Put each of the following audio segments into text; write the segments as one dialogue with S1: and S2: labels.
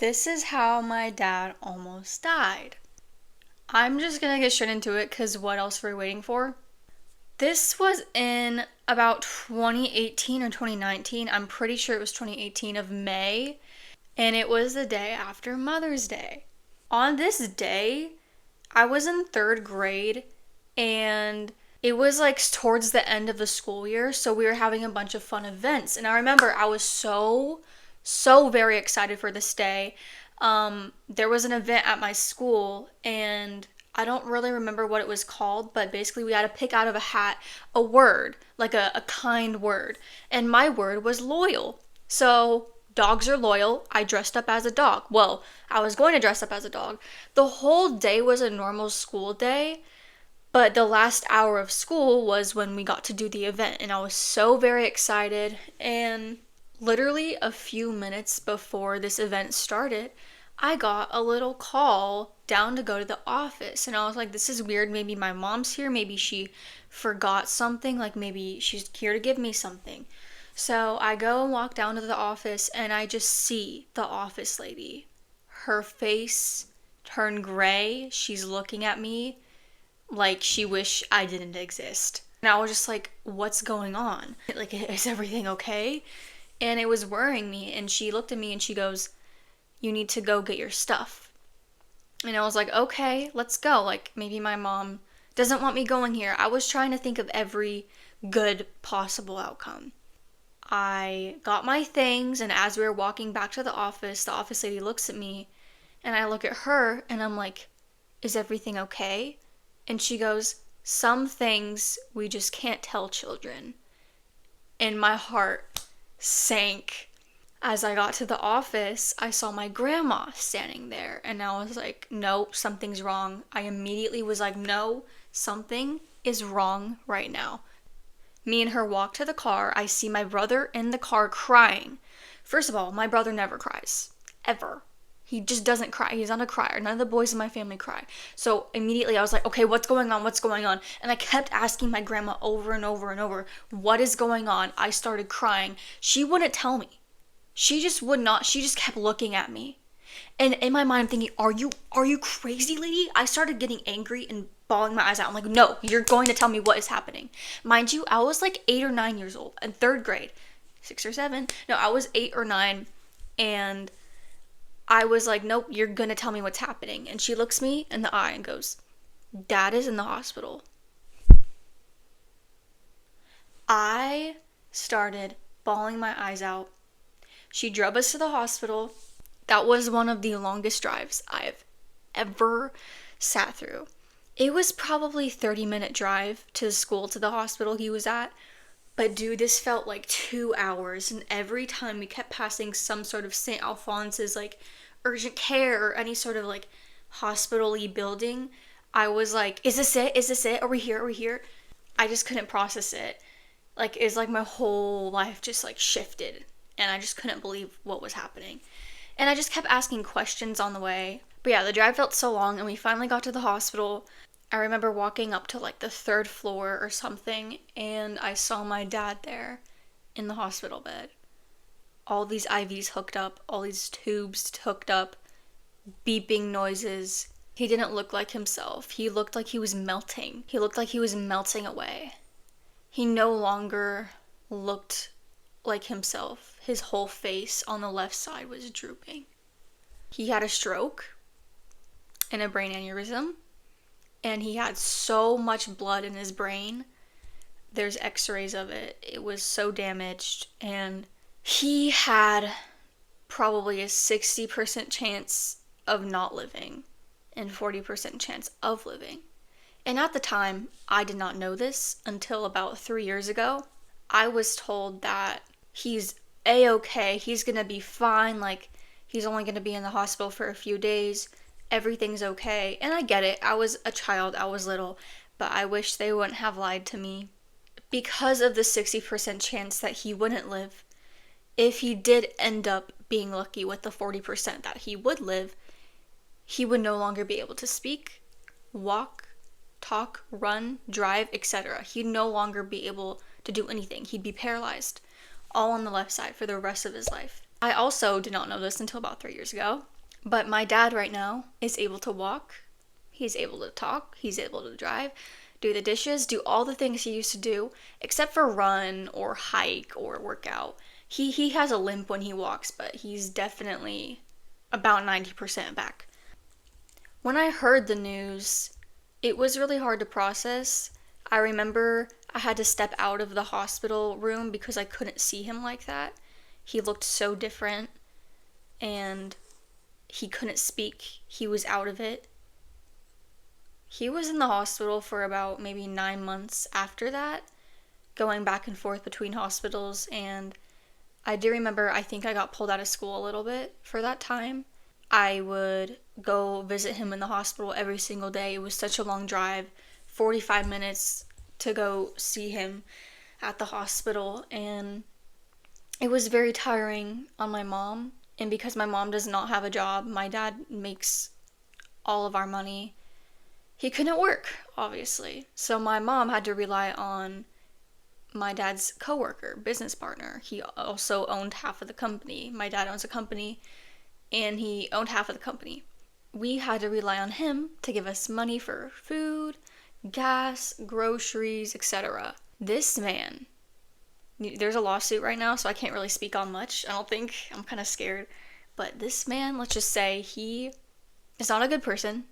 S1: This is how my dad almost died. I'm just gonna get straight into it because what else were we waiting for? This was in about 2018 or 2019. I'm pretty sure it was 2018 of May, and it was the day after Mother's Day. On this day, I was in third grade, and it was like towards the end of the school year, so we were having a bunch of fun events. And I remember I was so very excited for this day. There was an event at my school, and I don't really remember what it was called, but basically we had to pick out of a hat a word, like a kind word. And my word was loyal. So dogs are loyal. I dressed up as a dog. Well, I was going to dress up as a dog. The whole day was a normal school day, but the last hour of school was when we got to do the event, and I was so very excited. And literally a few minutes before this event started, I got a little call down to go to the office. And I was like, this is weird. Maybe my mom's here. Maybe she forgot something. Like maybe she's here to give me something. So I go and walk down to the office, and I just see the office lady. Her face turned gray. She's looking at me like she wished I didn't exist. And I was just like, what's going on? Like, is everything okay? And it was worrying me. And she looked at me and she goes, you need to go get your stuff. And I was like, okay, let's go. Like, maybe my mom doesn't want me going here. I was trying to think of every good possible outcome. I got my things, and as we were walking back to the office lady looks at me, and I look at her, and I'm like, is everything okay? And she goes, some things we just can't tell children. And my heart sank. As I got to the office, I saw my grandma standing there, and I was like, no, something's wrong. I immediately was like, no, something is wrong right now. Me and her walk to the car. I see my brother in the car crying. First of all, my brother never cries. Ever. He just doesn't cry. He's not a crier. None of the boys in my family cry. So immediately I was like, okay, what's going on? What's going on? And I kept asking my grandma over and over and over, what is going on? I started crying. She wouldn't tell me. She just would not. She just kept looking at me. And in my mind, I'm thinking, are you crazy, lady? I started getting angry and bawling my eyes out. I'm like, no, you're going to tell me what is happening. Mind you, I was like 8 or 9 years old in third grade. 6 or 7. No, I was 8 or 9. And I was like, nope, you're going to tell me what's happening. And she looks me in the eye and goes, Dad is in the hospital. I started bawling my eyes out. She drove us to the hospital. That was one of the longest drives I've ever sat through. It was probably 30-minute drive to the school to the hospital he was at. But dude, this felt like 2 hours. And every time we kept passing some sort of St. Alphonse's like urgent care or any sort of like hospital-y building, I was like, is this it? Is this it? Are we here? Are we here? I just couldn't process it. Like, it's like my whole life just like shifted. And I just couldn't believe what was happening. And I just kept asking questions on the way. But yeah, the drive felt so long, and we finally got to the hospital. I remember walking up to like the 3rd floor or something, and I saw my dad there in the hospital bed. All these IVs hooked up, all these tubes hooked up, beeping noises. He didn't look like himself. He looked like he was melting. He looked like he was melting away. He no longer looked like himself. His whole face on the left side was drooping. He had a stroke and a brain aneurysm, and he had so much blood in his brain. There's x-rays of it. It was so damaged, and he had probably a 60% chance of not living and 40% chance of living. And at the time, I did not know this until about 3 years ago. I was told that he's a-okay, he's gonna be fine, like, he's only gonna be in the hospital for a few days, everything's okay. And I get it, I was a child, I was little, but I wish they wouldn't have lied to me. Because of the 60% chance that he wouldn't live, if he did end up being lucky with the 40% that he would live, he would no longer be able to speak, walk, talk, run, drive, etc. He'd no longer be able to do anything. He'd be paralyzed, all on the left side for the rest of his life. I also did not know this until about 3 years ago, but my dad right now is able to walk, he's able to talk, he's able to drive, do the dishes, do all the things he used to do, except for run or hike or work out. He has a limp when he walks, but he's definitely about 90% back. When I heard the news, it was really hard to process. I remember I had to step out of the hospital room because I couldn't see him like that. He looked so different and he couldn't speak. He was out of it. He was in the hospital for about maybe 9 months after that, going back and forth between hospitals. And I do remember, I think I got pulled out of school a little bit for that time. I would go visit him in the hospital every single day. It was such a long drive, 45 minutes to go see him at the hospital. And it was very tiring on my mom. And because my mom does not have a job, my dad makes all of our money. He couldn't work, obviously. So my mom had to rely on my dad's coworker, business partner. He also owned half of the company. My dad owns a company, and he owned half of the company. We had to rely on him to give us money for food, gas, groceries, etc. This man, there's a lawsuit right now, so I can't really speak on much. I don't think. I'm kind of scared. But this man, let's just say, he is not a good person.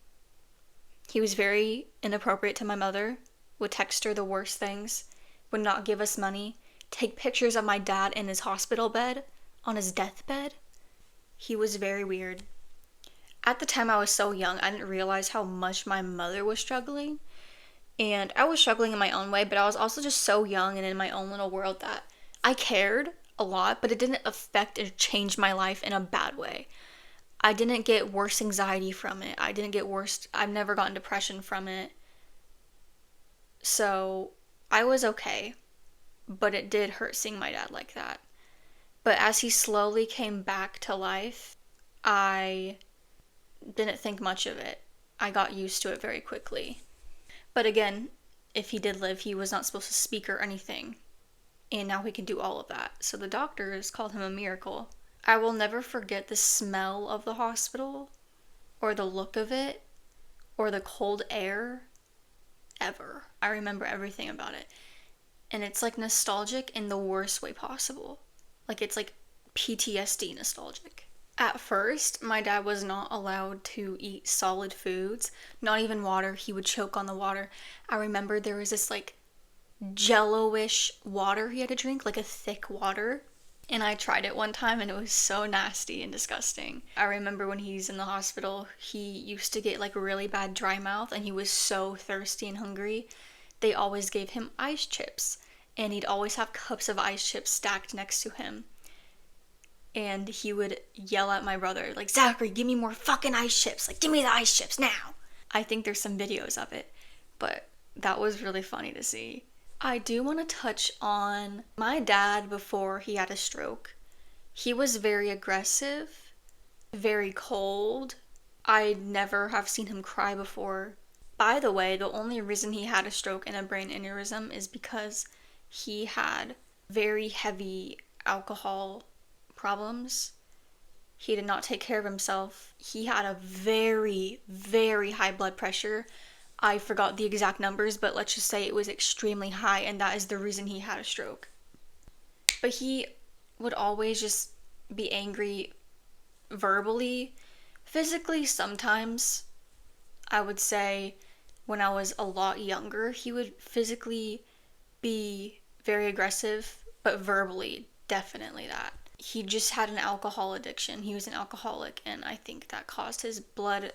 S1: He was very inappropriate to my mother, would text her the worst things, would not give us money, take pictures of my dad in his hospital bed, on his deathbed. He was very weird. At the time I was so young, I didn't realize how much my mother was struggling. And I was struggling in my own way, but I was also just so young and in my own little world that I cared a lot, but it didn't affect or change my life in a bad way. I didn't get worse anxiety from it. I've never gotten depression from it. So I was okay, but it did hurt seeing my dad like that. But as he slowly came back to life, I didn't think much of it. I got used to it very quickly. But again, if he did live, he was not supposed to speak or anything. And now he can do all of that. So the doctors called him a miracle. I will never forget the smell of the hospital, or the look of it, or the cold air, ever. I remember everything about it. And it's like nostalgic in the worst way possible. Like it's like PTSD nostalgic. At first, my dad was not allowed to eat solid foods, not even water. He would choke on the water. I remember there was this like jello-ish water he had to drink, like a thick water. And I tried it one time and it was so nasty and disgusting. I remember when he's in the hospital, he used to get like really bad dry mouth and he was so thirsty and hungry. They always gave him ice chips and he'd always have cups of ice chips stacked next to him. And he would yell at my brother, like, Zachary, give me more fucking ice chips. Like, give me the ice chips now. I think there's some videos of it, but that was really funny to see. I do want to touch on my dad before he had a stroke. He was very aggressive, very cold. I never have seen him cry before. By the way, the only reason he had a stroke and a brain aneurysm is because he had very heavy alcohol problems. He did not take care of himself. He had a very, very high blood pressure. I forgot the exact numbers, but let's just say it was extremely high, and that is the reason he had a stroke. But he would always just be angry verbally. Physically, sometimes, I would say when I was a lot younger, he would physically be very aggressive, but verbally, definitely that. He just had an alcohol addiction. He was an alcoholic, and I think that caused his blood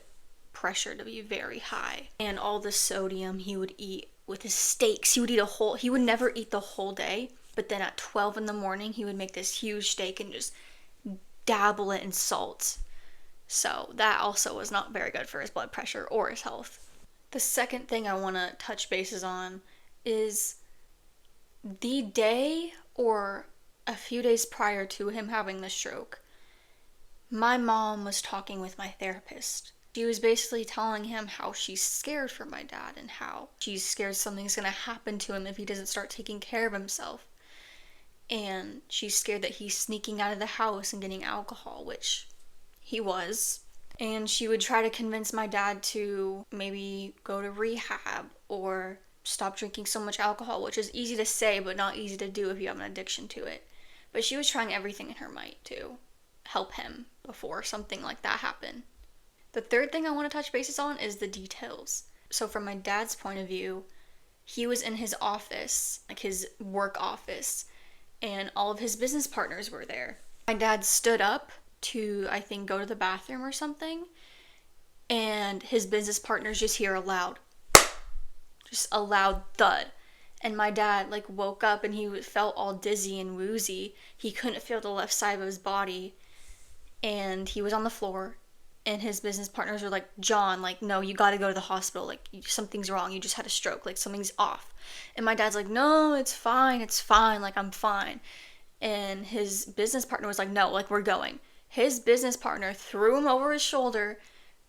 S1: pressure to be very high. And all the sodium he would eat with his steaks. He would never eat the whole day, but then at 12 in the morning, he would make this huge steak and just dabble it in salt. So that also was not very good for his blood pressure or his health. The second thing I want to touch bases on is the day or a few days prior to him having the stroke, my mom was talking with my therapist. She was basically telling him how she's scared for my dad and how she's scared something's gonna happen to him if he doesn't start taking care of himself. and she's scared that he's sneaking out of the house and getting alcohol, which he was. And she would try to convince my dad to maybe go to rehab or stop drinking so much alcohol, which is easy to say but not easy to do if you have an addiction to it. But she was trying everything in her might to help him before something like that happened. The third thing I want to touch bases on is the details. So, from my dad's point of view, he was in his office, like his work office, and all of his business partners were there. My dad stood up to, I think, go to the bathroom or something, and his business partners just hear a loud thud. And my dad like woke up and he felt all dizzy and woozy. He couldn't feel the left side of his body, and he was on the floor. And his business partners were like, John, like, no, you got to go to the hospital. Like, something's wrong. You just had a stroke. Like, something's off. And my dad's like, no, it's fine. It's fine. Like, I'm fine. And his business partner was like, no, like, we're going. His business partner threw him over his shoulder,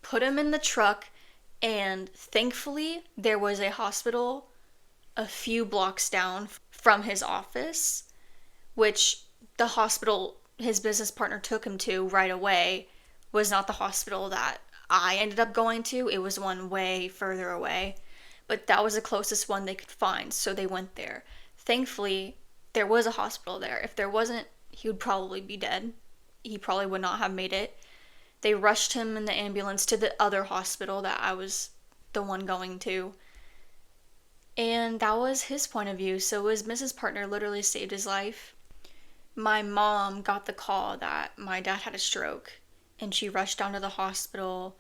S1: put him in the truck, and thankfully there was a hospital a few blocks down from his office, which the hospital his business partner took him to right away was not the hospital that I ended up going to. It was one way further away, but that was the closest one they could find, so they went there. Thankfully, there was a hospital there. If there wasn't, he would probably be dead. He probably would not have made it. They rushed him in the ambulance to the other hospital that I was the one going to. And that was his point of view. So his business partner literally saved his life. My mom got the call that my dad had a stroke, and she rushed down to the hospital.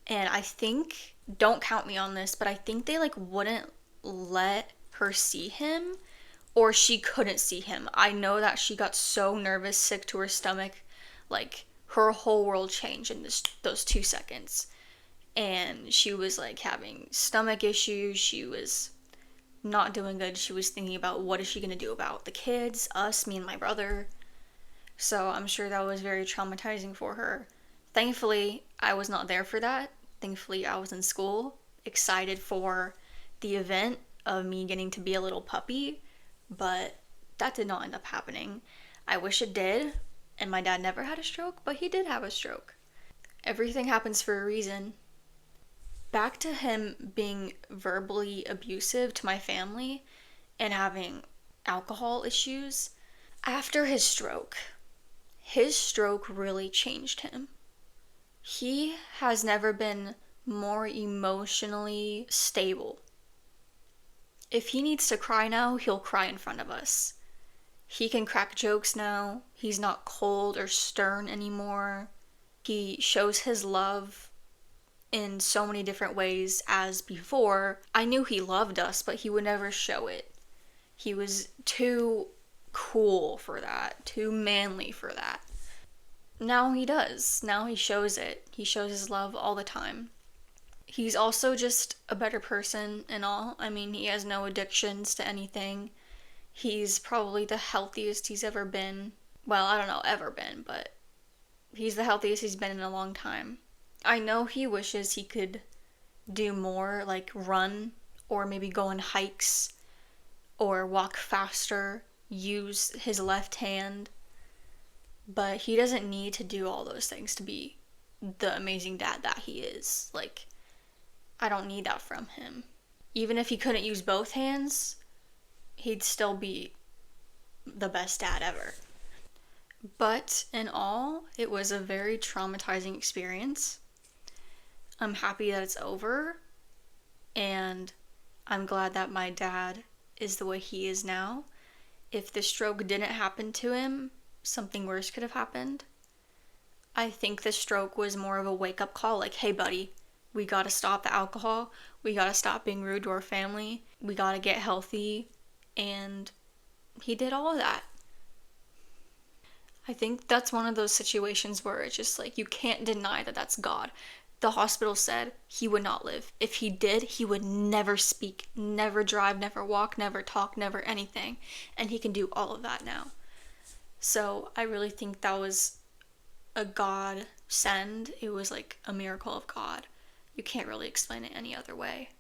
S1: And I think, don't count me on this, but I think they like wouldn't let her see him, or she couldn't see him. I know that she got so nervous, sick to her stomach, like her whole world changed in those 2 seconds. And she was like having stomach issues. She was not doing good. She was thinking about what is she going to do about the kids, us, me and my brother. So I'm sure that was very traumatizing for her. Thankfully, I was not there for that. Thankfully, I was in school, excited for the event of me getting to be a little puppy, but that did not end up happening. I wish it did, and my dad never had a stroke, but he did have a stroke. Everything happens for a reason. Back to him being verbally abusive to my family and having alcohol issues. After his stroke really changed him. He has never been more emotionally stable. If he needs to cry now, he'll cry in front of us. He can crack jokes now. He's not cold or stern anymore. He shows his love in so many different ways, as before, I knew he loved us, but he would never show it. He was too cool for that, too manly for that. Now he does. Now he shows it. He shows his love all the time. He's also just a better person and all. I mean, he has no addictions to anything. He's probably the healthiest he's ever been. Well, I don't know, ever been, but he's the healthiest he's been in a long time. I know he wishes he could do more, like run, or maybe go on hikes, or walk faster, use his left hand. But he doesn't need to do all those things to be the amazing dad that he is. Like, I don't need that from him. Even if he couldn't use both hands, he'd still be the best dad ever. But in all, it was a very traumatizing experience. I'm happy that it's over, and I'm glad that my dad is the way he is now. If the stroke didn't happen to him, something worse could have happened. I think the stroke was more of a wake-up call, like, hey buddy, we gotta stop the alcohol, we gotta stop being rude to our family, we gotta get healthy, and he did all of that. I think that's one of those situations where it's just like, you can't deny that that's God. The hospital said he would not live. If he did, he would never speak, never drive, never walk, never talk, never anything. And he can do all of that now. So I really think that was a God send. It was like a miracle of God. You can't really explain it any other way.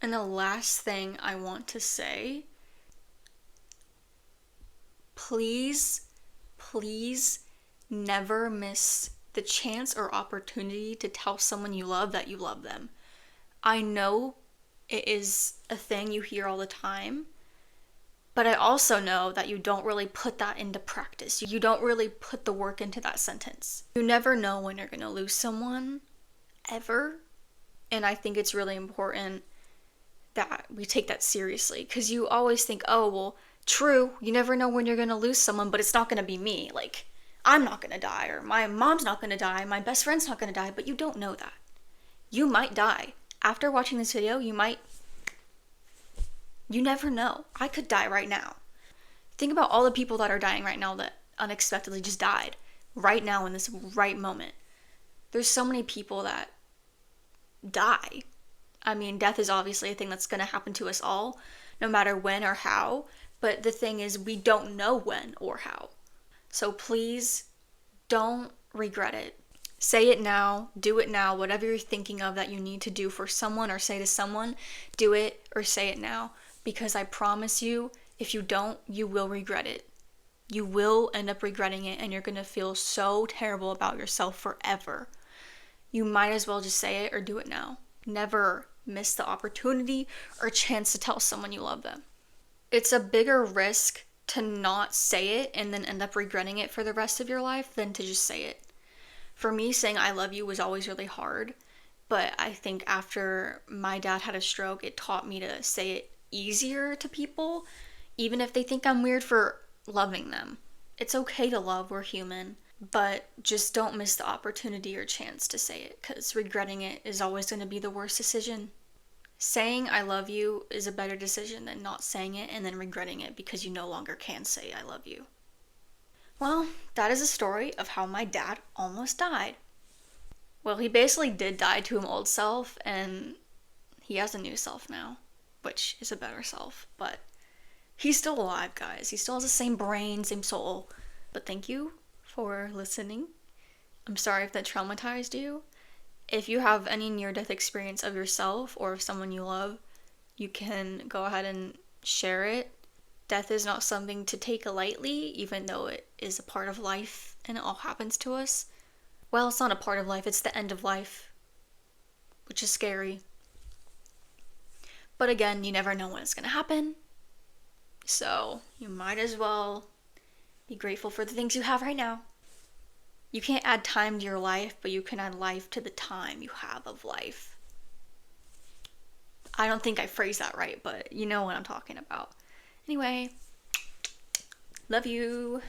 S1: And the last thing I want to say please, please never miss the chance or opportunity to tell someone you love that you love them. I know it is a thing you hear all the time, but I also know that you don't really put that into practice. You don't really put the work into that sentence. You never know when you're gonna lose someone, ever. And I think it's really important that we take that seriously, because you always think, oh, well, true, you never know when you're gonna lose someone, but it's not gonna be me. Like, I'm not gonna die, or my mom's not gonna die, my best friend's not gonna die, but you don't know that. You might die. After watching this video, you never know. I could die right now. Think about all the people that are dying right now that unexpectedly just died right now in this right moment. There's so many people that die. I mean, death is obviously a thing that's going to happen to us all, no matter when or how. But the thing is, we don't know when or how. So please don't regret it. Say it now, do it now, whatever you're thinking of that you need to do for someone or say to someone, do it or say it now. Because I promise you, if you don't, you will regret it. You will end up regretting it, and you're going to feel so terrible about yourself forever. You might as well just say it or do it now. Never miss the opportunity or chance to tell someone you love them. It's a bigger risk to not say it and then end up regretting it for the rest of your life than to just say it. For me, saying I love you was always really hard, but I think after my dad had a stroke, it taught me to say it easier to people, even if they think I'm weird for loving them. It's okay to love, we're human, but just don't miss the opportunity or chance to say it, because regretting it is always going to be the worst decision. Saying I love you is a better decision than not saying it and then regretting it because you no longer can say I love you. Well, that is a story of how my dad almost died. Well, he basically did die to an old self, and he has a new self now, which is a better self, but he's still alive, guys. He still has the same brain, same soul. But thank you for listening. I'm sorry if that traumatized you. If you have any near-death experience of yourself or of someone you love, you can go ahead and share it. Death is not something to take lightly, even though it is a part of life and it all happens to us. Well, it's not a part of life, it's the end of life, which is scary. But again, you never know when it's going to happen. So you might as well be grateful for the things you have right now. You can't add time to your life, but you can add life to the time you have of life. I don't think I phrased that right, but you know what I'm talking about. Anyway, love you.